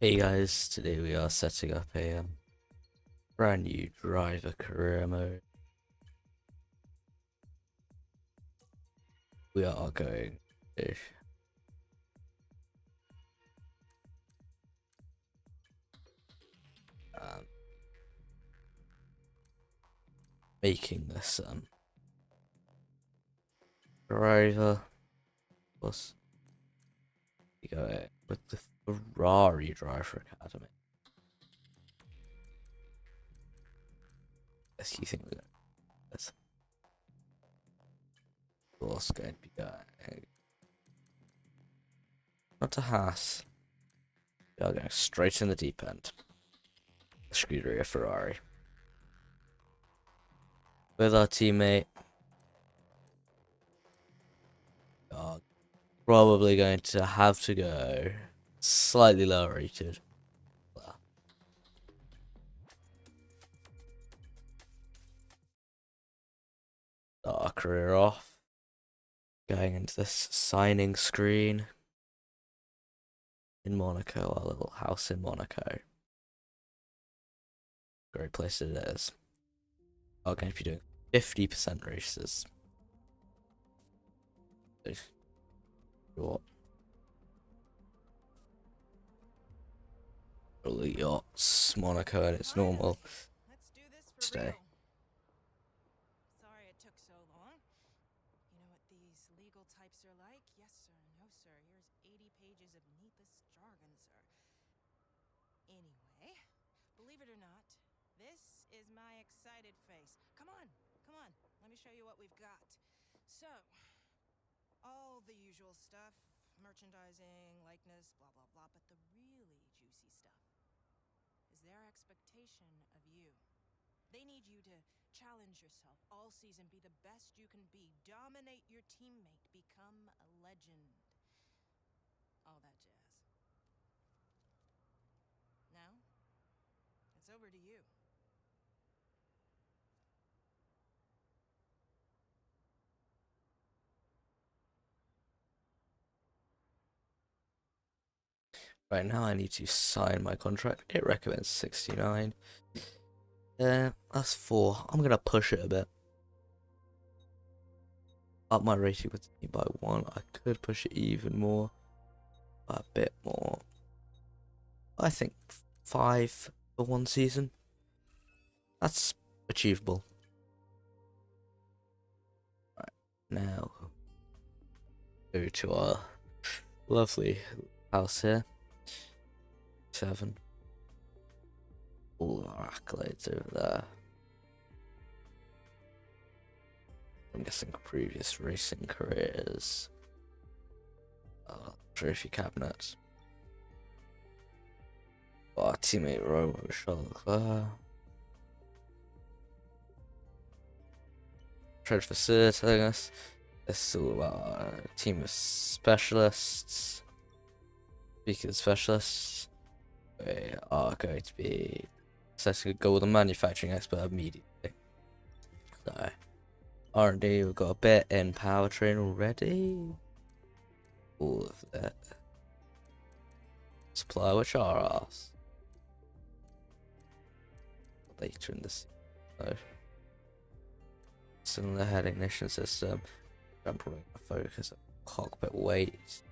Hey guys, today we are setting up a brand new driver career mode. We are going to um, making this driver plus we go with the Ferrari Driver Academy. Yes, you think we're going this course going to be going not to Haas. We are going straight in the deep end. The Scuderia Ferrari. With our teammate. We are probably going to have to go slightly lower rated. Start our career off. Going into this signing screen in Monaco, our little house in Monaco. Great place it is. We're going to be doing 50% races. What? Yachts, Monaco, and it's normal today. Sorry it took so long. You know what these legal types are like? Yes, sir. No, sir. Here's 80 pages of needless jargon, sir. Anyway, believe it or not, this is my excited face. Come on, come on. Let me show you what we've got. So, all the usual stuff. Merchandising, likeness, blah, blah, blah. But the really juicy stuff is their expectation of you. They need you to challenge yourself all season, be the best you can be, dominate your teammate, become a legend. All that jazz. Now, it's over to you. Right now, I need to sign my contract. It recommends 69. That's 4. I'm gonna push it a bit. Up my rating with me by 1. I could push it even more. A bit more. I think 5 for 1 season. That's achievable. Right, now go to our lovely house here. 7. All our accolades over there. I'm guessing previous racing careers. Trophy cabinet. Our teammate Romo Charles Leclerc. Trade facilitating us. This is all about our team of specialists. Speaking of specialists, we are going to be setting a goal with a manufacturing expert immediately. So, R&D, we've got a bit in powertrain already. All of that. Supply, which are ours. Later in this. So, cylinder head ignition system. I'm probably going to focus on cockpit weight.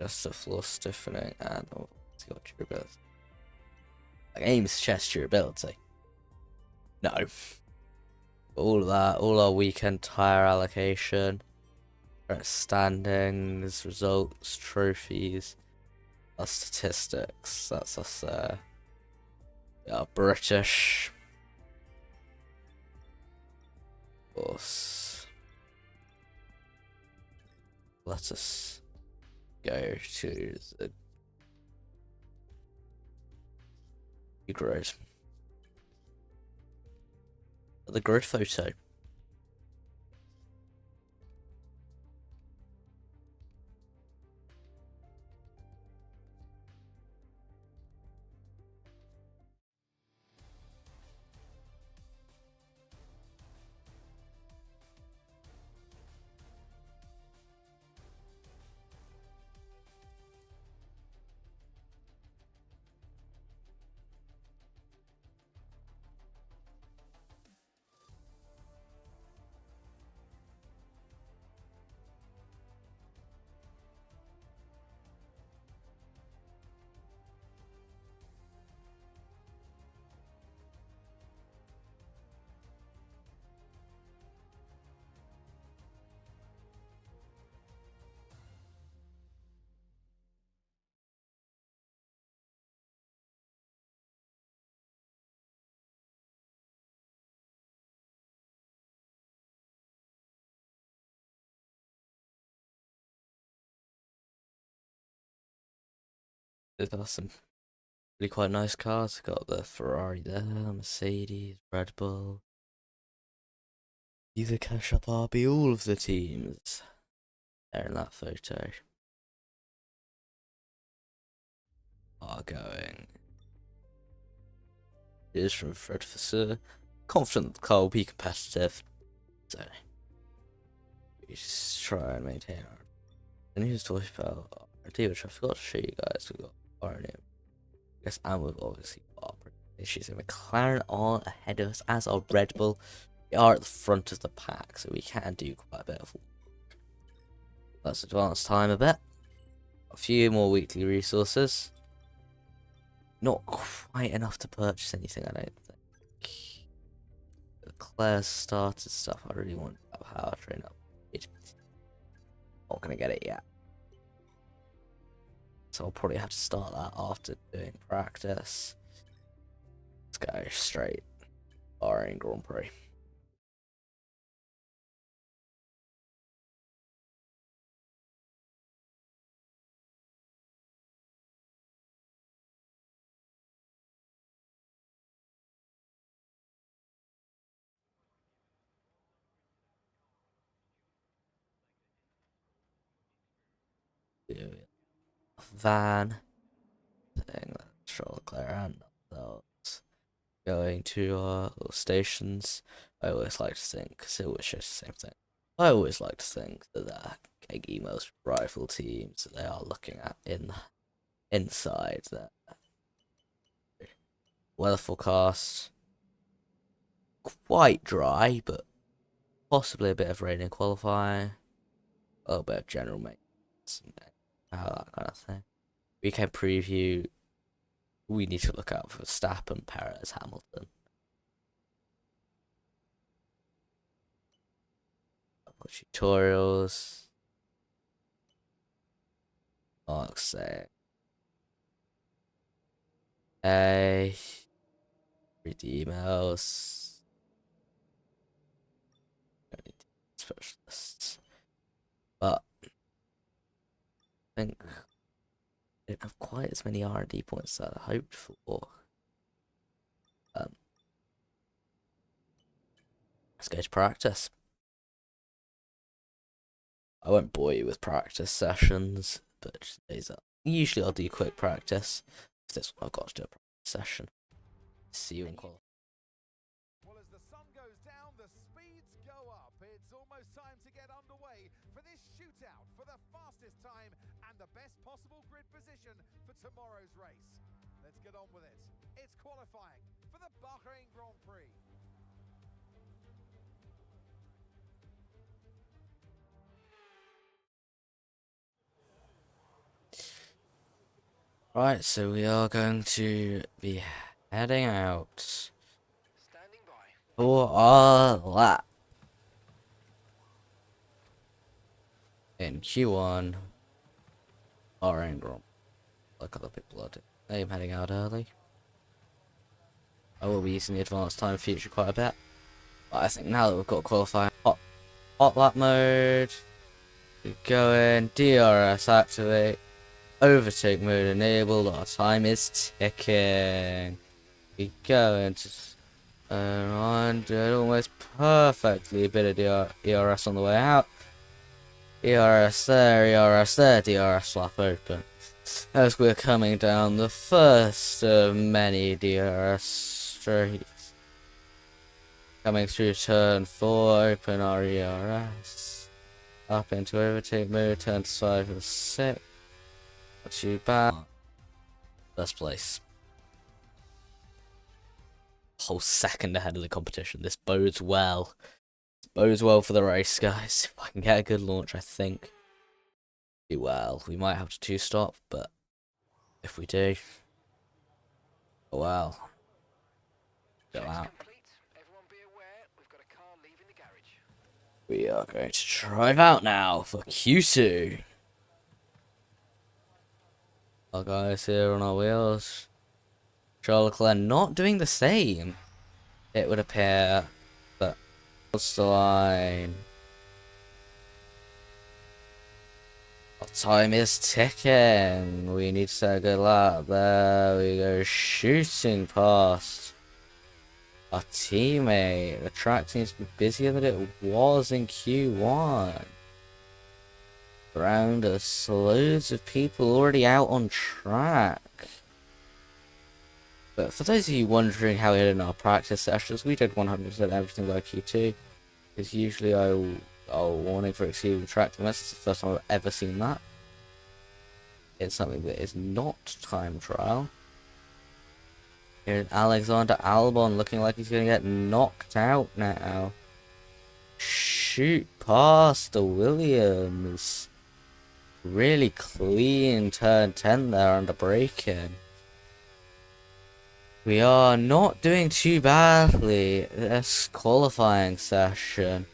Just the floor stiffening and it's got durability. Like Ames chest durability. No. All of that, all our weekend tire allocation, standings, results, trophies, our statistics. That's us there. We are British. Of course. Let us go to the grid. The grid photo. There's got some really quite nice cars. Got the Ferrari there, Mercedes, Red Bull, either Cash Up RB, all of the teams there in that photo are going. It is from Fred Vasseur. Confident the car will be competitive, so we just try and maintain our. And here's talking about RD, which I forgot to show you guys. We've got RD. Yes, and we've obviously got issues. And McLaren are ahead of us, as are Red Bull. We are at the front of the pack, so we can do quite a bit of work. Let's advance time a bit. A few more weekly resources. Not quite enough to purchase anything, I don't think. The Claire's started stuff. I really want that powertrain up. Not gonna get it yet. So I'll probably have to start that after doing practice. Let's go straight. Bahrain Grand Prix. Van. Thing that Charles Leclerc and those going to little stations. I always like to think, because it always shows the same thing. I always like to think that the most rival teams that they are looking at inside the weather forecast. Quite dry, but possibly a bit of rain in qualifying. A little bit of general maintenance and that kind of thing. Weekend preview. We need to look out for Verstappen, Perez, Hamilton. Tutorials. Mark say. Hey. Read the emails. Specialists. But I think I didn't have quite as many R&D points that I hoped for. Let's go to practice. I won't bore you with practice sessions, but usually I'll do quick practice. For this one, I've got to do a practice session. See you in qualifying. Well, as the sun goes down, the speeds go up. It's almost time to get underway for this shootout for the fastest time and the best possible grid position for tomorrow's race. Let's get on with it. It's qualifying for the Bahrain Grand Prix. Right, so we are going to be heading out Standing by. for our lap in Q1 Bahrain Grand. Like other people are doing. I am heading out early. I will be using the advanced time feature quite a bit, but I think now that we've got qualifying hot lap mode, we go in, DRS activate. Overtake mode enabled, our time is ticking. We go into and almost perfectly a bit of ERS on the way out. ERS there, DRS flap open. As we're coming down the first of many DRS streets. Coming through turn 4, open our ERS. Up into overtake mode, turn 5 and 6. Not too bad. First place. Whole second ahead of the competition. This bodes well. Bodes well for the race, guys. If I can get a good launch, I think do well. We might have to two-stop, but if we do, oh well. Go out. We are going to drive out now for Q2. Our guys here on our wheels. Charles Leclerc not doing the same, it would appear, but what's the line? Our time is ticking. We need to set a good lap. There we go, shooting past our teammate. The track seems to be busier than it was in Q1. Around us, loads of people already out on track. But for those of you wondering how we did in our practice sessions, we did 100% everything by Q2. Because usually I'll warning for exceeding track limits. It's the first time I've ever seen that. It's something that is not time trial. Here's Alexander Albon looking like he's going to get knocked out now. Shoot past the Williams. Really clean turn 10 there under braking. We are not doing too badly this qualifying session.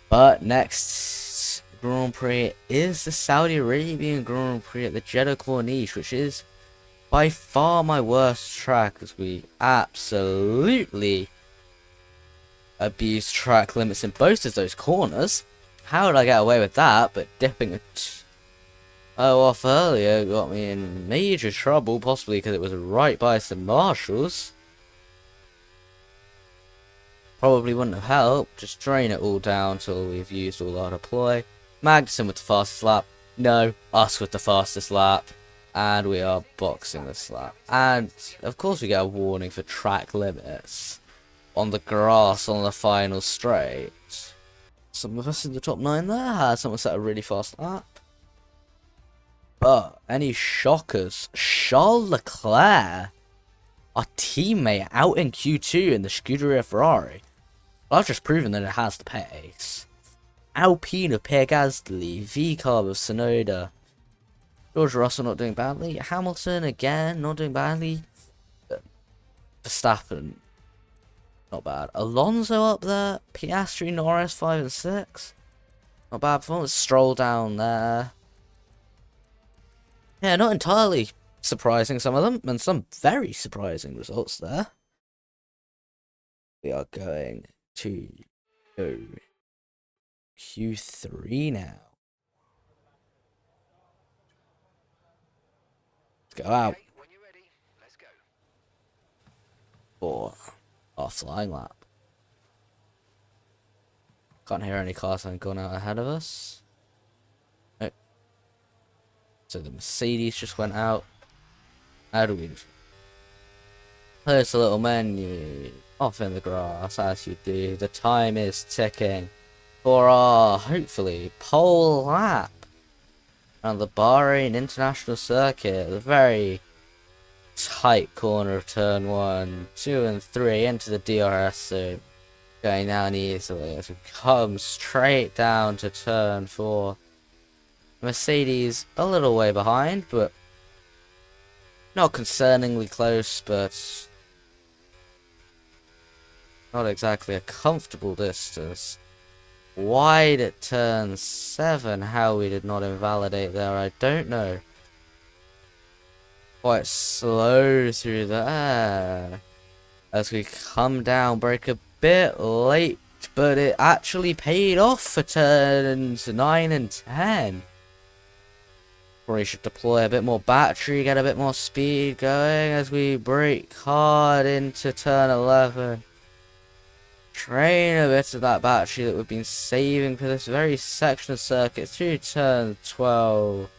But next Grand Prix is the Saudi Arabian Grand Prix at the Jeddah Corniche, which is by far my worst track, as we absolutely abuse track limits in both of those corners. How did I get away with that? But dipping it off earlier got me in major trouble, possibly because it was right by some marshals. Probably wouldn't have helped. Just drain it all down till we've used all our deploy. Magnussen with the fastest lap. No, us with the fastest lap. And we are boxing this lap. And of course we get a warning for track limits on the grass on the final straight. Some of us in the top 9 there had someone set a really fast lap. But any shockers? Charles Leclerc, our teammate, out in Q2 in the Scuderia Ferrari. Well, I've just proven that it has the pace. Alpine of Pierre Gasly, V-Carb of Sonoda. George Russell not doing badly. Hamilton again not doing badly. Verstappen not bad. Alonso up there. Piastri, Norris 5 and 6. Not bad performance. Stroll down there. Yeah, not entirely surprising, some of them, and some very surprising results there. We are going to go Q3 now. Let's go out for our flying lap. Can't hear any cars that have gone out ahead of us. Nope. So the Mercedes just went out. How do we place a little menu off in the grass as you do? The time is ticking for our hopefully pole lap around the Bahrain International Circuit. The very tight corner of turn 1, 2 and 3 into the DRS zone. Going down easily as we come straight down to turn 4. Mercedes a little way behind, but not concerningly close, but not exactly a comfortable distance. Wide at turn 7, how we did not invalidate there, I don't know. Quite slow through there as we come down, brake a bit late, but it actually paid off for turns 9 and 10. Probably should deploy a bit more battery, get a bit more speed going as we brake hard into turn 11. Drain a bit of that battery that we've been saving for this very section of circuit through turn 12.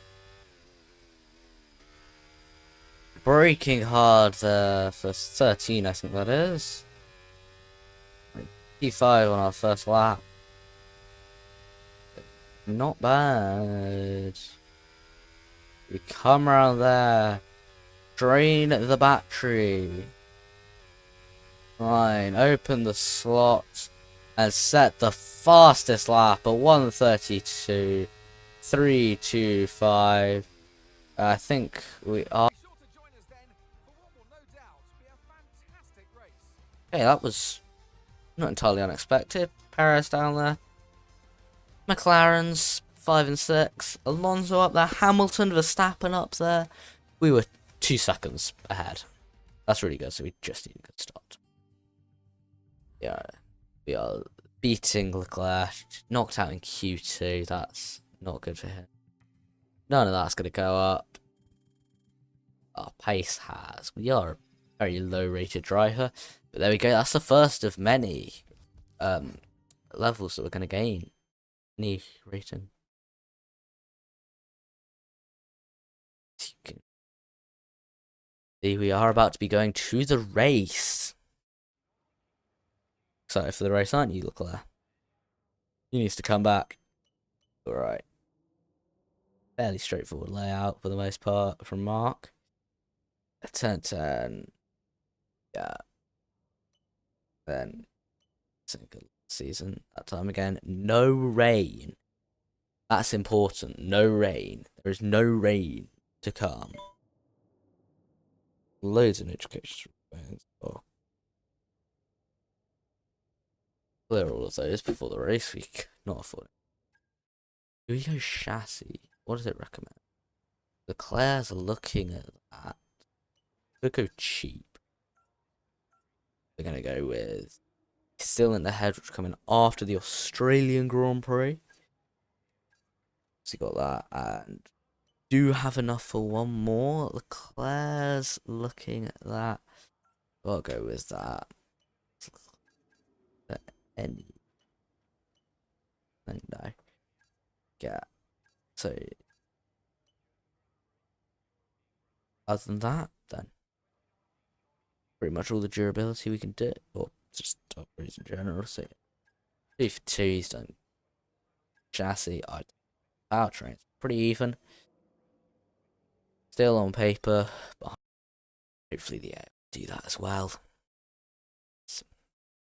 Braking hard there for 13, I think that is. P5 on our first lap. Not bad. We come around there. Drain the battery. Fine. Open the slot. And set the fastest lap at 1:32. 3:25. I think we are. Okay, that was not entirely unexpected. Perez down there. McLaren's 5 and 6. Alonso up there. Hamilton, Verstappen up there. We were 2 seconds ahead. That's really good, so we just need a good start. Yeah, we are beating Leclerc. Knocked out in Q2. That's not good for him. None of that's going to go up. Our pace has. We are a very low rated driver. But there we go. That's the first of many levels that we're going to gain. Knee rating. See, we are about to be going to the race. Excited for the race, aren't you, Leclerc? He needs to come back. Alright. Fairly straightforward layout for the most part from Mark. A turn 10. Yeah. Then single season that time again. No rain. That's important. No rain. There is no rain to come. Loads of education. Oh. Clear all of those before the race week. Not afford it. Do we go chassis? What does it recommend? Leclerc's looking at that. We'll go cheap. We're gonna go with Still in the Head, which is coming after the Australian Grand Prix. So you got that, and do have enough for one more. Leclerc's looking at that. I'll go with that. Any. No. Yeah. So, other than that, then pretty much all the durability we can do, or just upgrades in general. So, 2 for 2, he's done chassis, powertrain, pretty even. Still on paper, but hopefully the air will do that as well.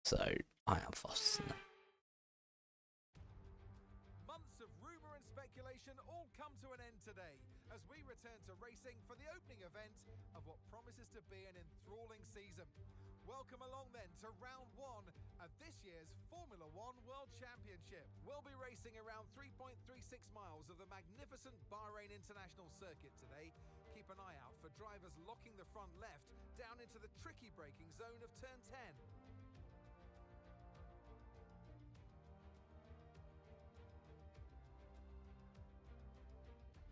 So, I am faster than that. Months of rumour and speculation all come to an end today as we return to racing for the opening event of what promises to be an enthralling season. Welcome along then to round 1 of this year's Formula One World Championship. We'll be racing around 3.36 miles of the magnificent Bahrain International Circuit today. Keep an eye out for drivers locking the front left down into the tricky braking zone of turn 10.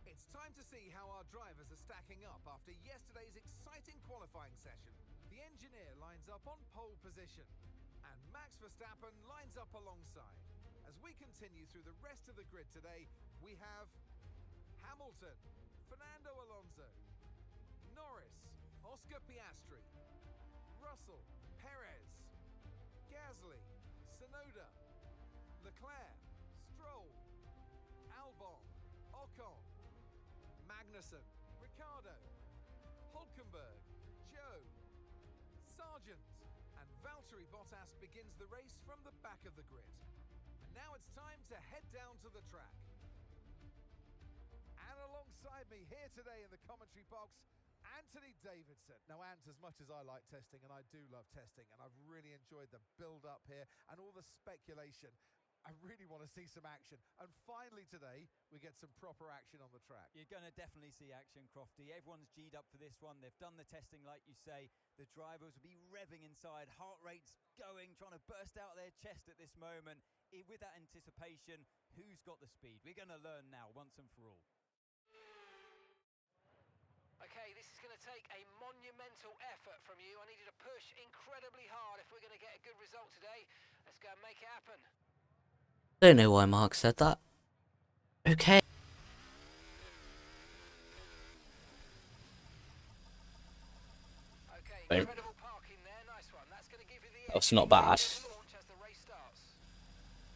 It's time to see how our drivers are stacking up after yesterday's exciting qualifying session. The engineer lines up on pole position, and Max Verstappen lines up alongside. As we continue through the rest of the grid today, we have Hamilton, Fernando Alonso, Norris, Oscar Piastri, Russell, Perez, Gasly, Tsunoda, Leclerc, Stroll, Albon, Ocon, Magnussen, Ricciardo, Hulkenberg, Joe, Sargent, and Valtteri Bottas begins the race from the back of the grid. And now it's time to head down to the track. And alongside me here today in the commentary box, Anthony Davidson. Now, Ant, as much as I like testing, and I do love testing, and I've really enjoyed the build-up here and all the speculation, I really want to see some action. And finally today, we get some proper action on the track. You're going to definitely see action, Crofty. Everyone's G'd up for this one. They've done the testing, like you say. The drivers will be revving inside, heart rates going, trying to burst out their chest at this moment. With that anticipation, who's got the speed? We're going to learn now, once and for all. Okay, this is going to take a monumental effort from you. I need you to push incredibly hard if we're going to get a good result today. Let's go and make it happen. Don't know why Mark said that. Okay. Okay, incredible parking there. Nice one. That's going to give you the That's not bad. launch as the race starts.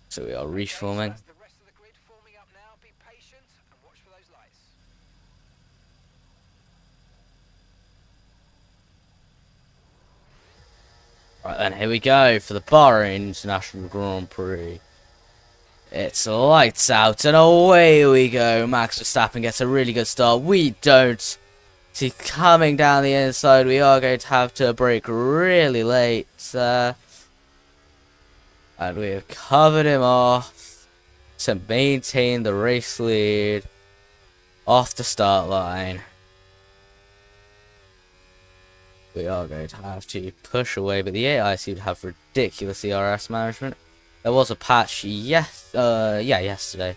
So we are reforming. That's the rest of the grid forming up now. Be patient and watch for those lights. Right then, here we go for the Bahrain International Grand Prix. It's lights out and away we go. Max Verstappen gets a really good start. We don't. See, coming down the inside, we are going to have to brake really late. And we have covered him off to maintain the race lead off the start line. We are going to have to push away, but the AI seem to have ridiculous ERS management. There was a patch yesterday.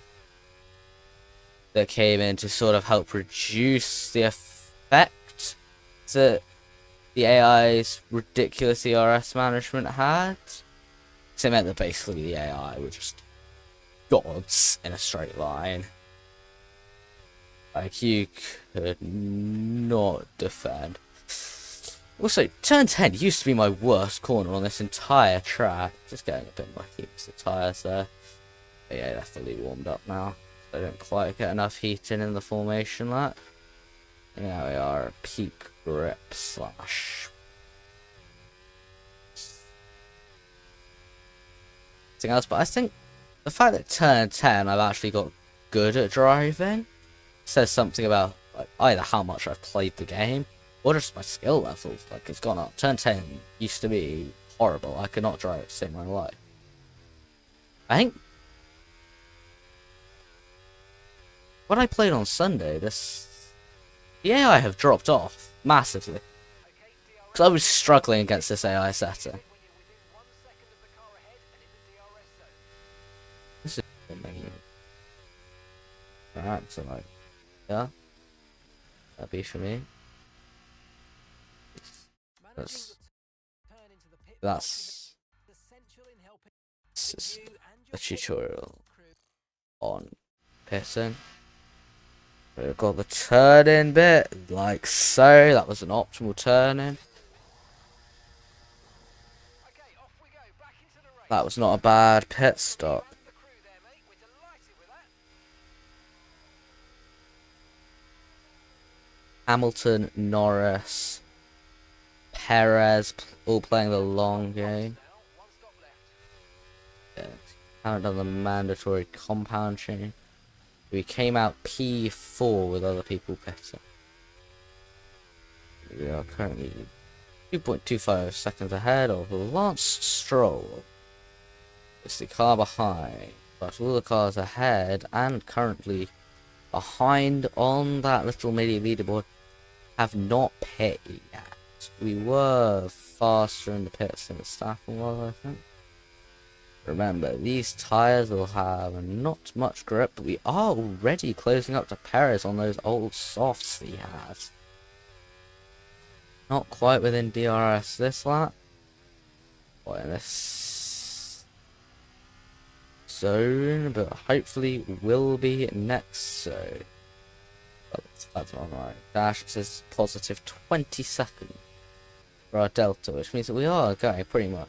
that came in to sort of help reduce the effect that the AI's ridiculous ERS management had. So it meant that basically the AI were just gods in a straight line. Like, you could not defend. Also, turn 10 used to be my worst corner on this entire track. Just getting a bit lucky with the tyres there. But yeah, they're fully warmed up now. They don't quite get enough heat in the formation lap. And now we are at peak grip slash. Something else, but I think the fact that turn 10 I've actually got good at driving says something about like either how much I've played the game or just my skill level. Like, it's gone up. Turn 10 used to be horrible. I could not drive it to save my life. I think when I played on Sunday, the AI have dropped off massively. Because I was struggling against this AI setting. This is amazing. Alright, so like, yeah, that'd be for me. That's a tutorial on pitting. We've got the turn-in bit, like so. That was an optimal turn-in. That was not a bad pit stop. Hamilton, Norris, Perez, all playing the long game. Yeah, haven't done the mandatory compound change. We came out P4 with other people pitting. We are currently 2.25 seconds ahead of Lance Stroll. It's the car behind, but all the cars ahead and currently behind on that little mini leaderboard have not pit yet. We were faster in the pits than the Verstappen was, I think. Remember, these tyres will have not much grip, but we are already closing up to Perez on those old softs that he has. Not quite within DRS this lap. Or in this zone, but hopefully will be next, so that's alright. Dash says positive 20 seconds for our delta, which means that we are going pretty much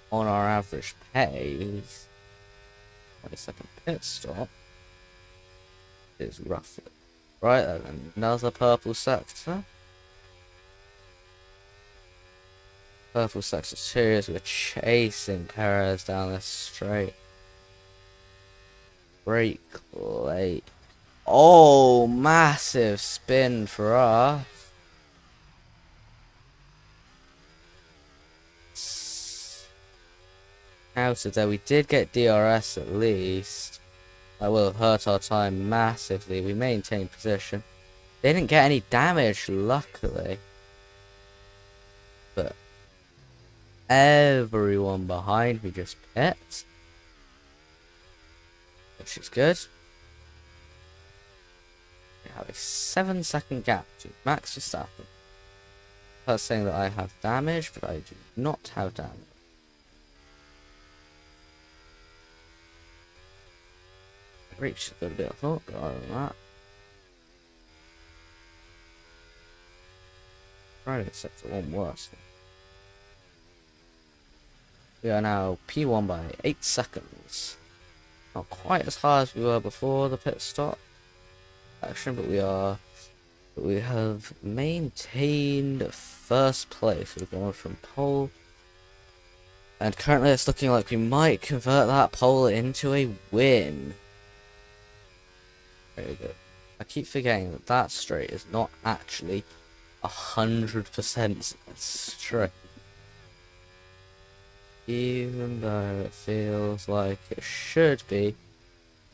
on our average pace. 20-second pit stop is roughly right. And another purple sector. Purple sector 2 as we're chasing Perez down this straight. Brake late. Oh, massive spin for us. Out of there, we did get DRS at least. That will have hurt our time massively. We maintained position. They didn't get any damage, luckily. But everyone behind me just pit, which is good. We have a 7-second gap to Max Verstappen. That's saying that I have damage, but I do not have damage. Reached a little bit, I thought, but other than that, driving sector 1 worse. We are now P1 by 8 seconds. Not quite as high as we were before the pit stop action, but we have maintained first place. We've gone from pole, and currently it's looking like we might convert that pole into a win. Very good. I keep forgetting that that straight is not actually 100% straight. Even though it feels like it should be,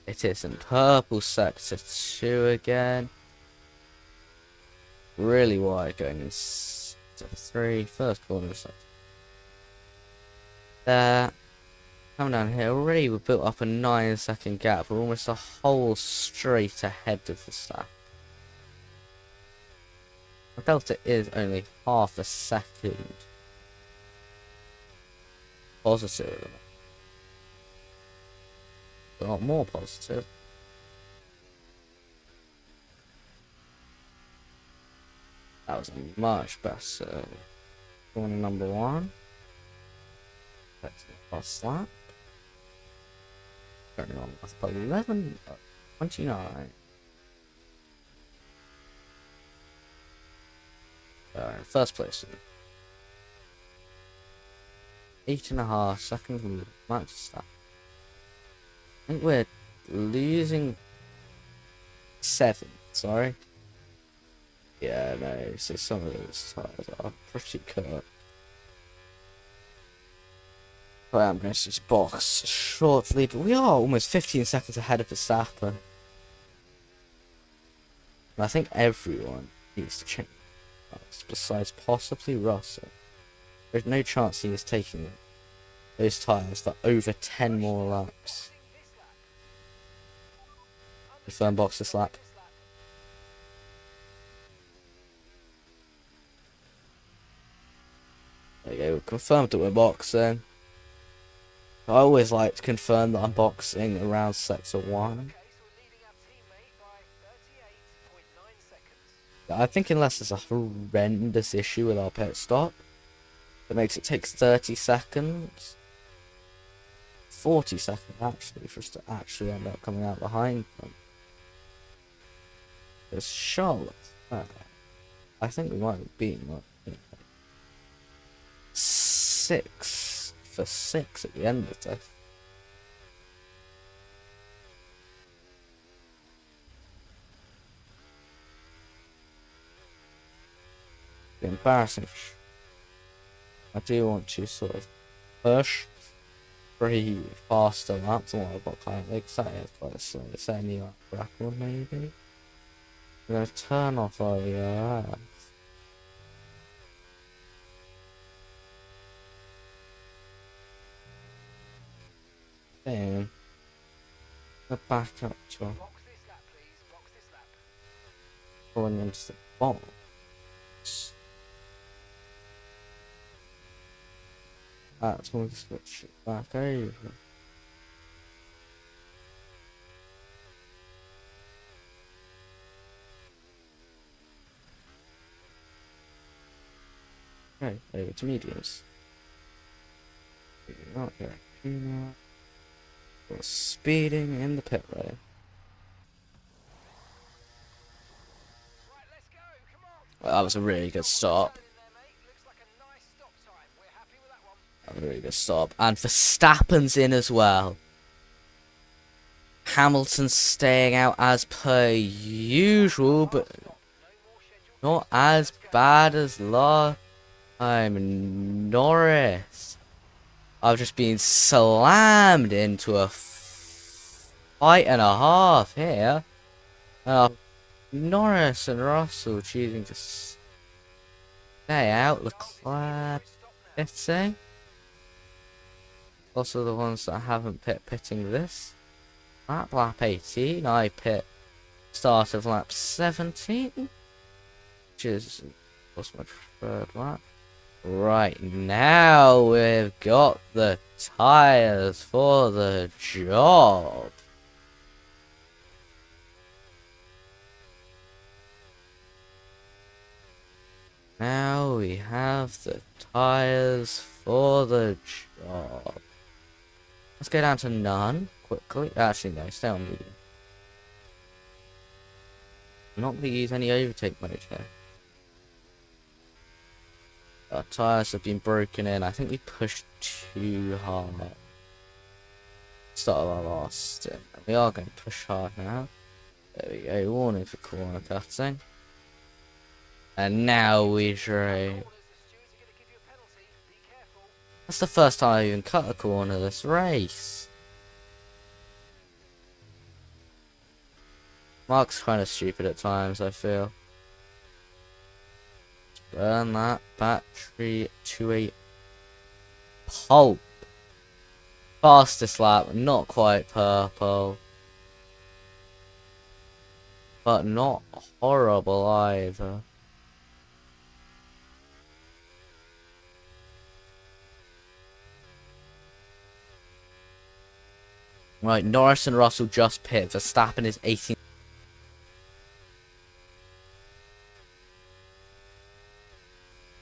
it isn't. Purple sector 2 again. Really wide going into 3. First corner sector. There. Come down here already. We've built up a 9-second gap. We're almost a whole straight ahead of the stack. The delta is only half a second positive. A lot more positive. That was much better. Corner number 1. That's the last lap. Turning on lap 11, 29. First place. 8.5 seconds lead. Max stop. I think we're losing 7. Sorry. Yeah, no. So some of those tires are pretty cut. Well, I'm going to just box shortly, but we are almost 15 seconds ahead of Verstappen. I think everyone needs to change. Besides possibly Russell. There's no chance he is taking those tyres for over 10 more laps. Confirm box this lap. There you go, we've confirmed that we're boxing. I always like to confirm that I'm boxing around sector 1. I think unless there's a horrendous issue with our pit stop that makes it take 30 seconds, 40 seconds actually, for us to actually end up coming out behind them. There's Charlotte. I think we might have been like 6 for 6 at the end of this. Embarrassing. I do want to sort of push 3 faster laps than what I've got currently, because that is quite slow. It's only like record maybe. I'm going to turn off OERS. Then go back up to going into the box. That's when we switch it back over. Okay, over to mediums. Not here. We're speeding in the pit lane. Well, that was a really good stop. That was a really good stop. And Verstappen's in as well. Hamilton's staying out as per usual, but not as bad as last time. Norris, I've just been slammed into a fight and a half here. Norris and Russell choosing to stay out. Leclerc pitting. Also the ones that haven't pitting this lap 18. I pit start of lap 17, which is what's my preferred lap. Right now we've got the tyres for the job. Now we have the tyres for the job. Let's go down to none quickly. Actually, no, stay on medium. I'm not going to use any overtake mode here. Our tyres have been broken in. I think we pushed too hard. Start of our last stint. We are going to push hard now. There we go. Warning for corner cutting. And now we drain. That's the first time I even cut a corner this race. Mark's kind of stupid at times, I feel. Burn that battery to a pulp. Fastest lap, not quite purple. But not horrible either. Right, Norris and Russell just pit. Verstappen is 18.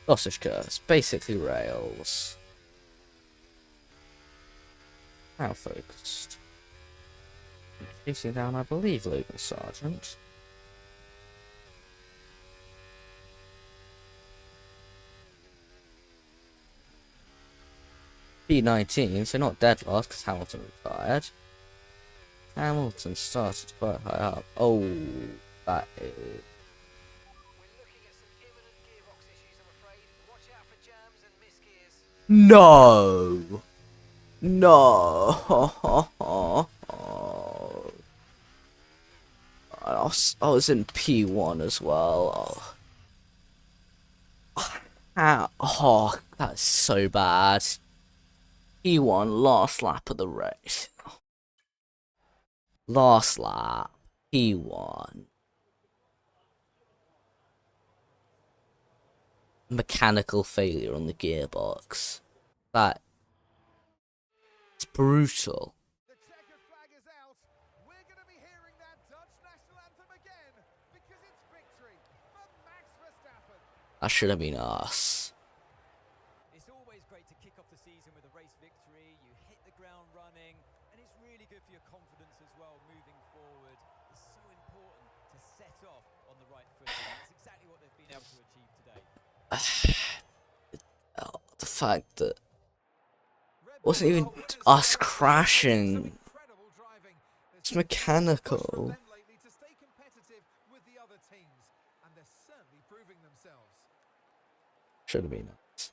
Sausage curves, basically rails. Now focused. Chasing down, I believe, Logan Sargent. P19, so not dead last because Hamilton retired. Hamilton started quite high up. Oh, that is... We're looking at some imminent gearbox issues, I'm afraid. Watch out for jams and misgears. No! No! I was in P1 as well. Oh, that's so bad. P1, last lap of the race. Last lap, P1. Mechanical failure on the gearbox. It's brutal. The checkered flag is out. We're going to be hearing that Dutch national anthem again because it's victory for Max Verstappen. That should have been us. It's always great to kick off the season with a race victory. You hit the ground running, and it's really good for your confidence as well moving forward. It's so important to set off on the right foot. That's exactly what they've been able to achieve today. The fact that it wasn't even us crashing. It's mechanical. To stay competitive with the other teams, and they're certainly proving themselves. Should have been us.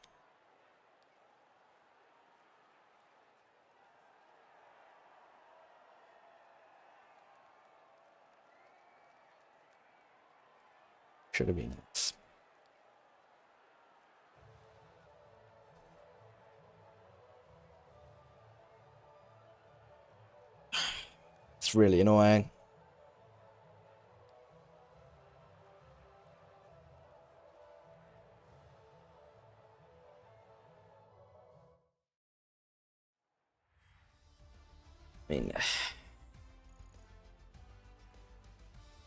Should have been us. It's really annoying. I mean,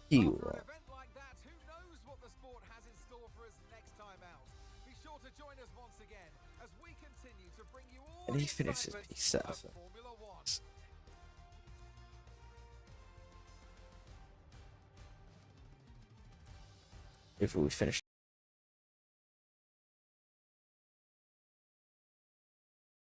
you. After an event like that, who knows what the sport has in store for us next time out? Be sure to join us once again as we continue to bring you all And the he finishes excitement P7. of Formula One. If we finish